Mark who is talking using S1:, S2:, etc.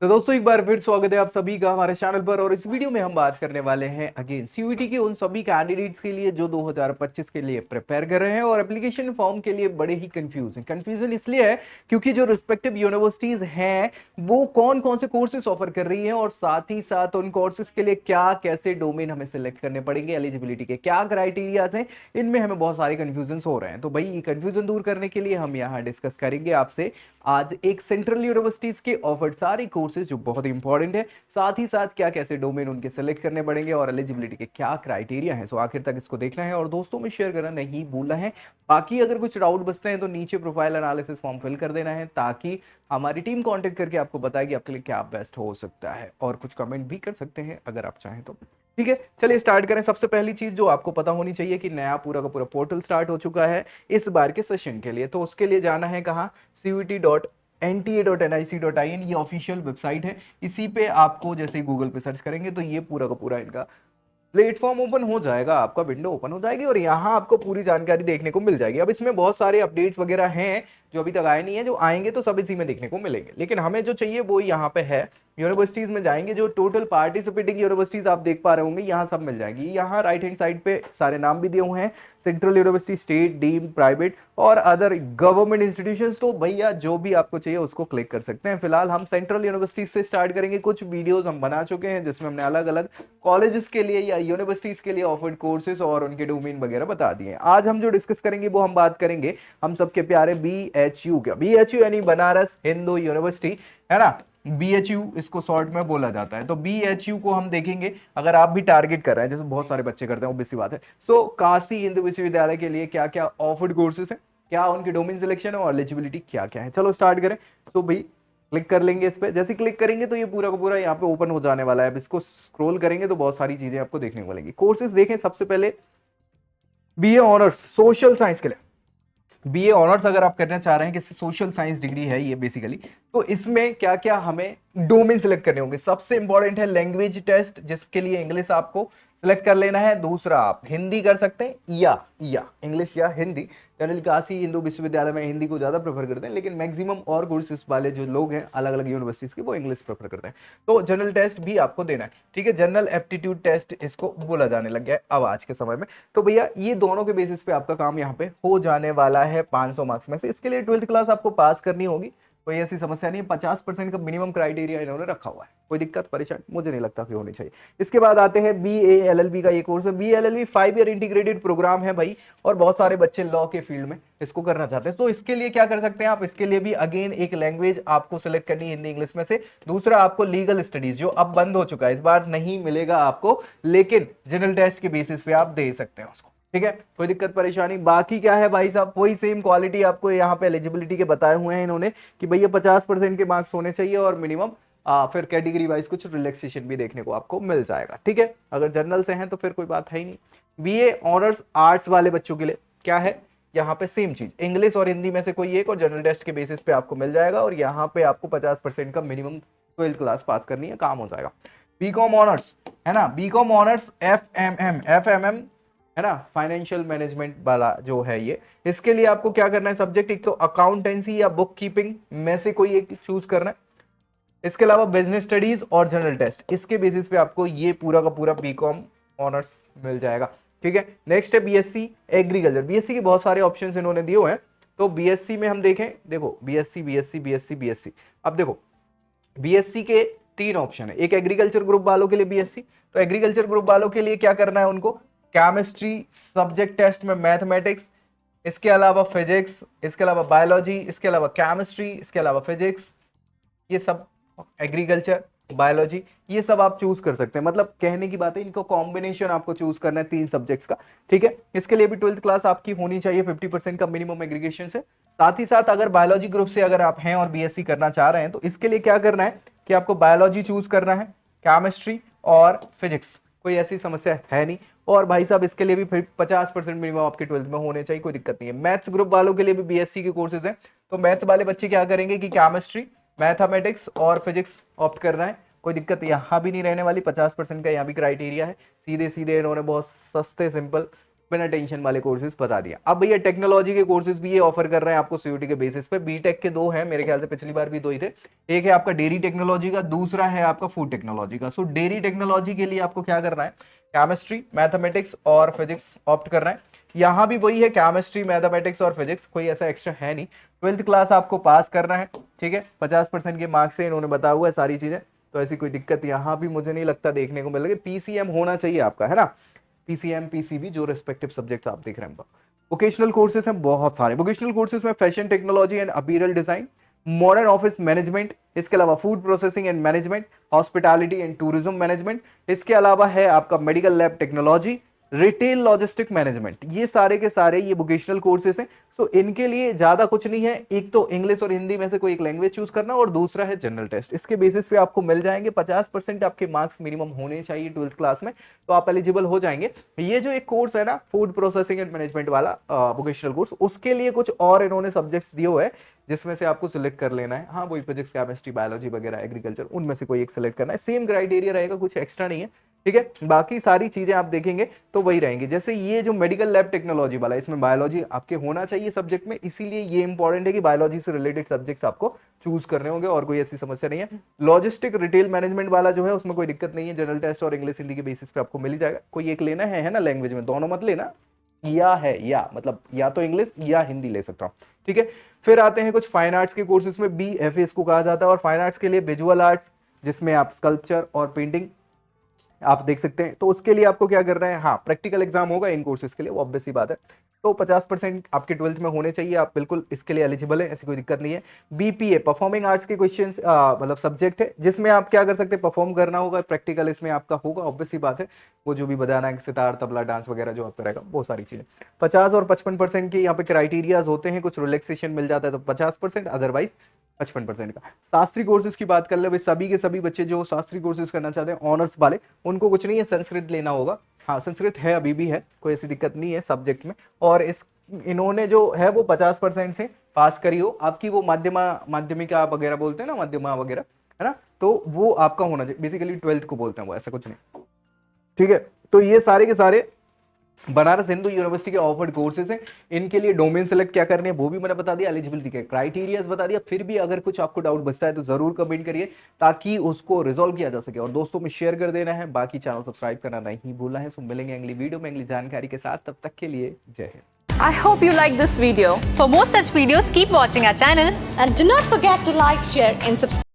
S1: तो दोस्तों एक बार फिर स्वागत है आप सभी का हमारे चैनल पर। और इस वीडियो में हम बात करने वाले हैं अगेन सीयूईटी के उन सभी कैंडिडेट्स के लिए जो 2025 के लिए प्रिपेयर कर रहे हैं और एप्लीकेशन फॉर्म के लिए बड़े ही कंफ्यूज हैं। कंफ्यूजन इसलिए है क्योंकि जो रिस्पेक्टिव यूनिवर्सिटीज हैं वो कौन कौन से कोर्सेज ऑफर कर रही हैं और साथ ही साथ उन कोर्सेज के लिए क्या कैसे डोमेन हमें सिलेक्ट करने पड़ेंगे, एलिजिबिलिटी के क्या क्राइटेरियाज हैं, इनमें हमें बहुत सारे कंफ्यूजन हो रहे हैं। तो भाई ये कंफ्यूजन दूर करने के लिए हम यहाँ डिस्कस करेंगे आपसे आज एक सेंट्रल यूनिवर्सिटीज के ऑफर्ड सारे कोर्सेज जो बहुत ही इंपॉर्टेंट है, साथ ही साथ क्या कैसे डोमेन उनके सेलेक्ट करने पड़ेंगे और एलिजिबिलिटी के क्या क्राइटेरिया है। सो आखिर तक इसको देखना है और दोस्तों में शेयर करना नहीं भूलना है। बाकी अगर कुछ डाउट बचते हैं तो नीचे प्रोफाइल एनालिसिस फॉर्म फिल कर देना है ताकि हमारी टीम कांटेक्ट करके आपको बताएगी आपके लिए क्या बेस्ट हो सकता है। और कुछ कमेंट भी कर सकते हैं अगर आप चाहें तो। ठीक है, चलिए स्टार्ट करें। सबसे पहली चीज जो आपको पता होनी चाहिए कि नया पूरा का पूरा पोर्टल स्टार्ट हो चुका है इस बार के सेशन के लिए। तो उसके लिए जाना है कहाँ, CUET.NTA.nic.in, ये ऑफिशियल वेबसाइट है। इसी पे आपको जैसे गूगल पे सर्च करेंगे तो ये पूरा का पूरा इनका प्लेटफॉर्म ओपन हो जाएगा, आपका विंडो ओपन हो जाएगी और यहाँ आपको पूरी जानकारी देखने को मिल जाएगी। अब इसमें बहुत सारे अपडेट्स वगैरह हैं जो अभी तक आए नहीं है, जो आएंगे तो सब इसी में देखने को मिलेंगे। लेकिन हमें जो चाहिए वो यहाँ पे है। यूनिवर्सिटीज में जाएंगे, जो टोटल पार्टिसिपेटिंग यूनिवर्सिटीज आप देख पा रहे होंगे यहाँ सब मिल जाएगी। यहाँ राइट हैंड साइड पे सारे नाम भी दिए हुए हैं, central university, state, deem, private और अदर गवर्नमेंट इंस्टीट्यूशंस। तो भैया जो भी आपको चाहिए उसको क्लिक कर सकते हैं। फिलहाल हम सेंट्रल यूनिवर्सिटी से स्टार्ट करेंगे। कुछ वीडियोस हम बना चुके हैं जिसमें हमने अलग अलग कॉलेजेस के लिए या यूनिवर्सिटीज के लिए ऑफर्ड कोर्सेज और उनके डोमेन वगैरह बता दिए। आज हम जो डिस्कस करेंगे वो हम बात करेंगे हम सबके प्यारे BHU का। BHU यानी बनारस हिंदू यूनिवर्सिटी, है ना। BHU इसको शॉर्ट में बोला जाता है। तो BHU को हम देखेंगे। अगर आप भी टारगेट कर रहे हैं जैसे बहुत सारे बच्चे करते हैं, obvious सी बात है। सो काशी हिंदू विश्वविद्यालय के लिए क्या क्या ऑफर्ड कोर्सेज हैं, क्या उनके डोमेन सिलेक्शन है और एलिजिबिलिटी क्या क्या है, चलो स्टार्ट करें। सो भाई क्लिक कर लेंगे इस पे। जैसे क्लिक करेंगे तो ये पूरा का पूरा यहाँ पे ओपन हो जाने वाला है। अब इसको स्क्रॉल करेंगे तो बहुत सारी चीजें आपको देखने को मिलेंगी। कोर्सेज देखें सबसे पहले BA ऑनर्स सोशल साइंस के लिए। BA ऑनर्स अगर आप करना चाह रहे हैं कि सोशल साइंस डिग्री है ये बेसिकली, तो इसमें क्या क्या हमें डोमेन सिलेक्ट करने होंगे। सबसे इंपॉर्टेंट है लैंग्वेज टेस्ट, जिसके लिए इंग्लिश आपको सिलेक्ट कर लेना है। दूसरा आप हिंदी कर सकते हैं या इंग्लिश या हिंदी। जनरल काशी हिंदू विश्वविद्यालय में हिंदी को ज्यादा प्रेफर करते हैं, लेकिन मैक्सिमम और कोर्सेज वाले जो लोग हैं अलग अलग यूनिवर्सिटीज के वो इंग्लिश प्रेफर करते हैं। तो जनरल टेस्ट भी आपको देना है, ठीक है। जनरल एप्टीट्यूड टेस्ट इसको बोला जाने लग गया है अब आज के समय में। तो भैया ये दोनों के बेसिस पे आपका काम यहाँ पे हो जाने वाला है 500 मार्क्स में से। इसके लिए 12th क्लास आपको पास करनी होगी, कोई ऐसी समस्या नहीं है। 50% का मिनिमम क्राइटेरिया इन्होंने रखा हुआ है, कोई दिक्कत परेशानी मुझे नहीं लगता कि होनी चाहिए। इसके बाद आते हैं BA LLB का ये कोर्स है। BA LLB 5 year integrated programme है भाई, और बहुत सारे बच्चे लॉ के फील्ड में इसको करना चाहते हैं। तो इसके लिए क्या कर सकते हैं आप, इसके लिए भी अगेन एक लैंग्वेज आपको सिलेक्ट करनी है, हिंदी इंग्लिश में से। दूसरा आपको लीगल स्टडीज, जो अब बंद हो चुका है, इस बार नहीं मिलेगा आपको, लेकिन जनरल टेस्ट के बेसिस पे आप दे सकते हैं उसको, ठीक है। कोई दिक्कत परेशानी बाकी क्या है भाई साहब, वही सेम क्वालिटी आपको यहाँ पे एलिजिबिलिटी के बताए हुए हैं इन्होंने कि भैया 50% के मार्क्स होने चाहिए और मिनिमम फिर कैटेगरी वाइज कुछ रिलैक्सेशन भी देखने को आपको मिल जाएगा, ठीक है। अगर जनरल से हैं तो फिर कोई बात है ही नहीं। BA ऑनर्स आर्ट्स वाले बच्चों के लिए क्या है, यहाँ पे सेम चीज, इंग्लिश और हिंदी में से कोई एक और जनरल टेस्ट के बेसिस पे आपको मिल जाएगा। और यहाँ पे आपको 50% का मिनिमम 12th क्लास पास करनी है, काम हो जाएगा। BCom ऑनर्स, है ना। BCom ऑनर्स FMM है ना, फाइनेंशियल मैनेजमेंट वाला जो है ये, इसके लिए आपको क्या करना है, सब्जेक्ट एक तो अकाउंटेंसी या बुक कीपिंग में से कोई एक चूज करना है। इसके अलावा बिजनेस स्टडीज और जनरल टेस्ट, इसके बेसिस पे आपको ये पूरा का पूरा BCom ऑनर्स मिल जाएगा, ठीक है। नेक्स्ट है BSc एग्रीकल्चर। BSc के बहुत सारे ऑप्शंस इन्होंने दिए हुए हैं। तो BSc में हम देखें, देखो BSc। अब देखो BSc के 3 ऑप्शन है। एक एग्रीकल्चर ग्रुप वालों के लिए BSc, तो एग्रीकल्चर ग्रुप वालों के लिए क्या करना है, उनको केमिस्ट्री सब्जेक्ट टेस्ट में मैथमेटिक्स, इसके अलावा फिजिक्स, इसके अलावा बायोलॉजी, इसके अलावा केमिस्ट्री, इसके अलावा फिजिक्स, ये सब एग्रीकल्चर बायोलॉजी, ये सब आप चूज कर सकते हैं। मतलब कहने की बात है, इनको कॉम्बिनेशन आपको चूज करना है 3 सब्जेक्ट्स का, ठीक है। इसके लिए भी 12th क्लास आपकी होनी चाहिए 50% का मिनिमम एग्रीगेशन से। साथ ही साथ अगर बायोलॉजी ग्रुप से अगर आप हैं और BSc करना चाह रहे हैं तो इसके लिए क्या करना है कि आपको बायोलॉजी चूज करना है, केमिस्ट्री और फिजिक्स, कोई ऐसी समस्या है नहीं। और भाई साहब इसके लिए भी 50% मिनिमम आपके 12th में होने चाहिए, कोई दिक्कत नहीं है। मैथ्स ग्रुप वालों के लिए भी BSc के कोर्सेज हैं। तो मैथ्स वाले बच्चे क्या करेंगे कि केमिस्ट्री, मैथमेटिक्स और फिजिक्स ऑप्ट करना है, कोई दिक्कत यहाँ भी नहीं रहने वाली। 50% का यहाँ भी क्राइटेरिया है। सीधे सीधे इन्होंने बहुत सस्ते सिंपल बिना टेंशन वाले कोर्सेज बता दिया। अब भैया टेक्नोलॉजी के कोर्सेज भी ये ऑफर कर रहे हैं आपको सीयूटी के बेसिस पे। बीटेक के 2 हैं मेरे ख्याल से, पिछली बार भी 2 ही थे। एक है आपका डेयरी टेक्नोलॉजी का, दूसरा है आपका फूड टेक्नोलॉजी का। सो डेयरी टेक्नोलॉजी के लिए आपको क्या करना है, केमिस्ट्री, मैथमेटिक्स और फिजिक्स ऑप्ट करना है। यहाँ भी वही है, केमिस्ट्री, मैथमेटिक्स और फिजिक्स, कोई ऐसा एक्स्ट्रा है नहीं। 12th क्लास आपको पास करना है, ठीक है, 50% के मार्क्स से इन्होंने बताया हुआ है सारी चीजें, तो ऐसी कोई दिक्कत यहाँ भी मुझे नहीं लगता देखने को मिलेगी। पीसीएम होना चाहिए आपका, है ना, पीसीएम पीसीबी जो रिस्पेक्टिव सब्जेक्ट्स आप देख रहे हैं। वोकेशनल कोर्सेज हैं बहुत सारे। वोकेशनल कोर्सेज में fashion technology and apparel design, modern office management, इसके अलावा food processing and management, hospitality and tourism management, इसके अलावा है आपका medical lab technology, retail logistic management. ये सारे के सारे ये वोकेशनल कोर्सेज हैं। सो इनके लिए ज्यादा कुछ नहीं है, एक तो इंग्लिश और हिंदी में से कोई एक लैंग्वेज चूज करना और दूसरा है जनरल टेस्ट। इसके बेसिस पे आपको मिल जाएंगे। 50% आपके मार्क्स मिनिमम होने चाहिए 12th क्लास में, तो आप एलिजिबल हो जाएंगे। ये जो एक कोर्स है ना, फूड प्रोसेसिंग एंड मैनेजमेंट वाला वोकेशनल कोर्स, उसके लिए कुछ और इन्होंने सब्जेक्ट्स दिए हुए हैं जिसमें से आपको सिलेक्ट कर लेना है। हाँ, वही फिजिक्स, केमिस्ट्री, बायोलॉजी वगैरह, एग्रीकल्चर, उनमें से कोई एक सिलेक्ट करना है। सेम क्राइटेरिया रहेगा, कुछ एक्स्ट्रा नहीं है, ठीक है। बाकी सारी चीजें आप देखेंगे तो वही रहेंगे। जैसे ये जो मेडिकल लैब टेक्नोलॉजी वाला, इसमें बायोलॉजी आपके होना चाहिए सब्जेक्ट में, इसीलिए ये इंपॉर्टेंट है कि बायोलॉजी से रिलेटेड सब्जेक्ट्स आपको चूज करने होंगे, और कोई ऐसी समस्या नहीं है। लॉजिस्टिक रिटेल मैनेजमेंट वाला जो है उसमें कोई दिक्कत नहीं है, जनरल टेस्ट और इंग्लिश हिंदी के बेसिस पे आपको मिल ही जाएगा। कोई एक लेना है ना, लैंग्वेज में दोनों मत लेना, या है या मतलब या तो इंग्लिश या हिंदी ले सकता हूँ, ठीक है। फिर आते हैं कुछ फाइन आर्ट्स के कोर्सेज में, BFA इसको कहा जाता है, और फाइन आर्ट्स के लिए विजुअल आर्ट्स, जिसमें आप स्कल्पचर और पेंटिंग आप देख सकते हैं। तो उसके लिए आपको क्या करना है, हाँ, प्रैक्टिकल एग्जाम होगा इन कोर्सेज के लिए, वो ऑब्वियस सी बात है। तो 50% आपके 12th में होने चाहिए, आप बिल्कुल इसके लिए एलिजिबल है, ऐसी कोई दिक्कत नहीं है। BPA परफॉर्मिंग आर्ट्स के क्वेश्चंस मतलब सब्जेक्ट है, जिसमें आप क्या कर सकते हैं, परफॉर्म करना होगा, प्रैक्टिकल इसमें आपका होगा, ऑब्वियस सी बात है। वो जो भी बजाना है, सितार, तबला, डांस वगैरह जो आपका रहेगा, वो सारी चीजें। 50 और 55% के यहाँ पे क्राइटेरियाज होते हैं, कुछ रिलैक्सेशन मिल जाता है तो 50%, अदरवाइज 55% का। शास्त्री कोर्सेज की बात कर ले भाई, सभी के सभी बच्चे जो शास्त्री कोर्सेज करना चाहते हैं ऑनर्स वाले, उनको कुछ नहीं है, संस्कृत लेना होगा। हाँ, संस्कृत है, अभी भी है, कोई ऐसी दिक्कत नहीं है सब्जेक्ट में। और इस इन्होंने जो है वो 50% से पास करी हो, आपकी वो माध्यमिका वगैरह बोलते हैं ना, माध्यमा वगैरह, है ना, तो वो आपका होना चाहिए। बेसिकली 12th को बोलते हैं वो, ऐसा कुछ नहीं, ठीक है। तो ये सारे के सारे बनारस हिंदू यूनिवर्सिटी के ऑफर्ड कोर्सेज हैं। इनके लिए डोमेन सेलेक्ट क्या करने हैं वो भी मैंने बता दिया, एलिजिबिलिटी के क्राइटेरियाज बता दिया। फिर भी अगर कुछ आपको डाउट बचता है तो जरूर कमेंट करिए, ताकि उसको रिजॉल्व किया जा सके, और दोस्तों में शेयर कर देना है। बाकी चैनल सब्सक्राइब करना नहीं भूलना है। सो मिलेंगे अगली वीडियो में अगली जानकारी के साथ, तब तक के लिए जय Hind.
S2: I hope you like this video. For more such videos, keep watching our channel
S3: And do not forget to like, share and subscribe.